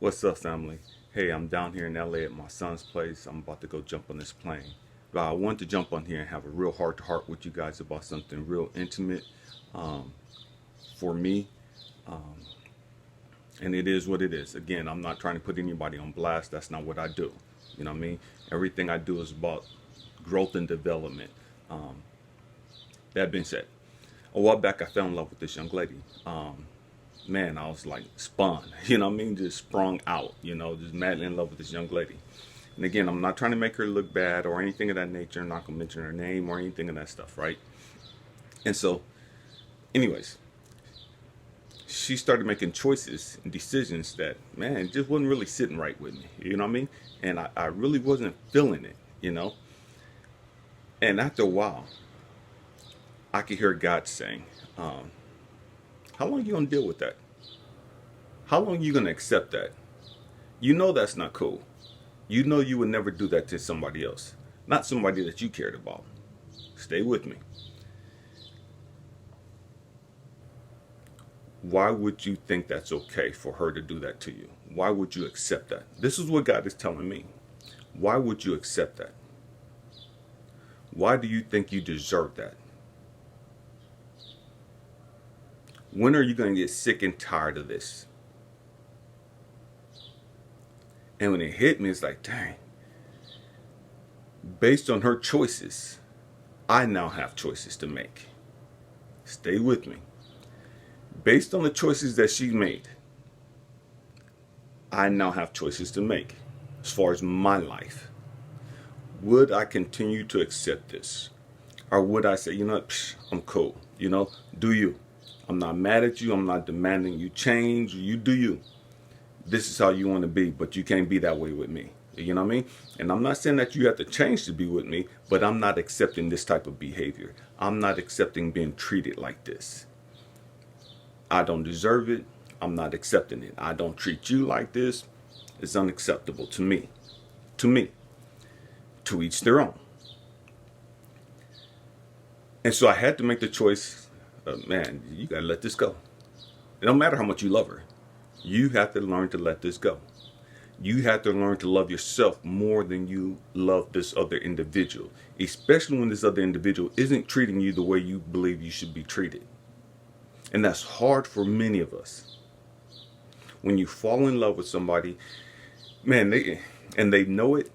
What's up, family? Hey, I'm down here in LA at my son's place. I'm about to go jump on this plane. But I wanted to jump on here and have a real heart to heart with you guys about something real intimate um, for me. Um, and it is what it is. Again, I'm not trying to put anybody on blast. That's not what I do. You know what I mean? Everything I do is about growth and development. Um, that being said, a while back I fell in love with this young lady. Man, I was like spun, you know what I mean? Just sprung out, just madly in love with this young lady. And again, I'm not trying to make her look bad or anything of that nature. I'm not going to mention her name or anything of that stuff, right? And so, anyways, she started making choices and decisions that, man, just wasn't really sitting right with me, you know what I mean? And I really wasn't feeling it. And after a while, I could hear God saying, how long are you going to deal with that? How long are you going to accept that? You know that's not cool. You know you would never do that to somebody else, not somebody that you cared about. Stay with me. Why would you think that's okay for her to do that to you? Why would you accept that? This is what God is telling me. Why would you accept that? Why do you think you deserve that? When are you going to get sick and tired of this? And when it hit me, it's like, dang. Based on her choices, I now have choices to make. Stay with me. Based on the choices that she made, I now have choices to make as far as my life. Would I continue to accept this? Or would I say, psh, I'm cool. Do you? I'm not mad at you. I'm not demanding you change. You do you. This is how you want to be, but you can't be that way with me. You know what I mean? And I'm not saying that you have to change to be with me, but I'm not accepting this type of behavior. I'm not accepting being treated like this. I don't deserve it. I'm not accepting it. I don't treat you like this. It's unacceptable to me. To me. To each their own. And so I had to make the choice, man, you got to let this go. It don't matter how much you love her. You have to learn to let this go. You have to learn to love yourself more than you love this other individual, especially when this other individual isn't treating you the way you believe you should be treated. And that's hard for many of us. When you fall in love with somebody, man, they know it,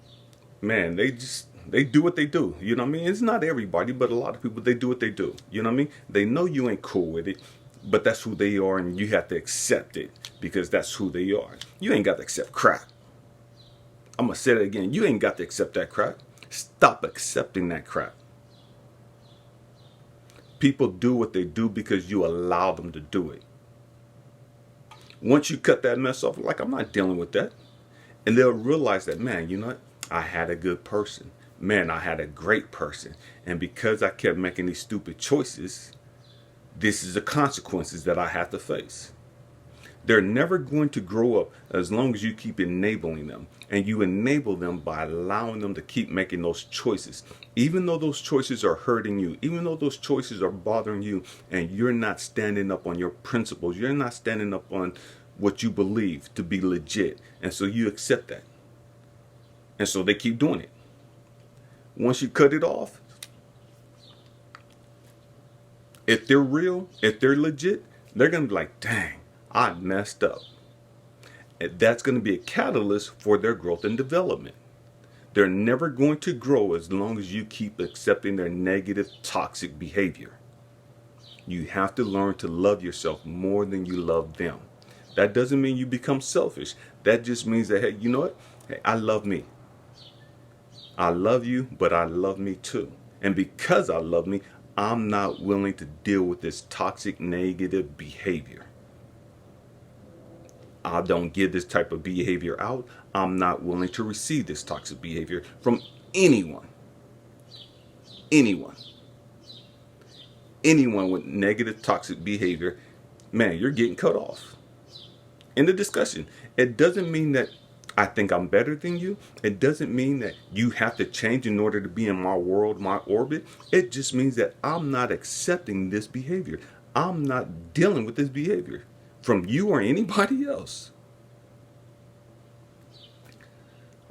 man, they do what they do. You know what I mean? It's not everybody, but a lot of people, they do what they do. You know what I mean? They know you ain't cool with it, but that's who they are, and you have to accept it because that's who they are. You ain't got to accept crap. I'm going to say that again. You ain't got to accept that crap. Stop accepting that crap. People do what they do because you allow them to do it. Once you cut that mess off, like, I'm not dealing with that. And they'll realize that, man, you know what? I had a good person. Man, I had a great person. And because I kept making these stupid choices, this is the consequences that I have to face. They're never going to grow up as long as you keep enabling them. And you enable them by allowing them to keep making those choices. Even though those choices are hurting you, even though those choices are bothering you, and you're not standing up on your principles, you're not standing up on what you believe to be legit. And so you accept that. And so they keep doing it. Once you cut it off, if they're real, if they're legit, they're going to be like, dang, I messed up. And that's going to be a catalyst for their growth and development. They're never going to grow as long as you keep accepting their negative, toxic behavior. You have to learn to love yourself more than you love them. That doesn't mean you become selfish. That just means that, hey, you know what? Hey, I love me. I love you, but I love me too. And because I love me, I'm not willing to deal with this toxic, negative behavior. I don't give this type of behavior out. I'm not willing to receive this toxic behavior from anyone. Anyone. Anyone with negative, toxic behavior, man, you're getting cut off. In the discussion, it doesn't mean that I think I'm better than you. It doesn't mean that you have to change in order to be in my world, my orbit. It just means that I'm not accepting this behavior. I'm not dealing with this behavior from you or anybody else.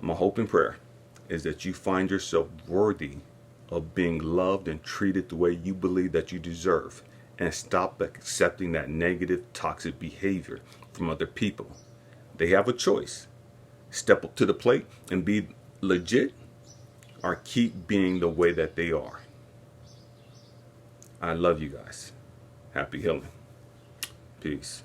My hope and prayer is that you find yourself worthy of being loved and treated the way you believe that you deserve, and stop accepting that negative, toxic behavior from other people. They have a choice: step up to the plate and be legit, or keep being the way that they are. I love you guys. Happy healing. Peace.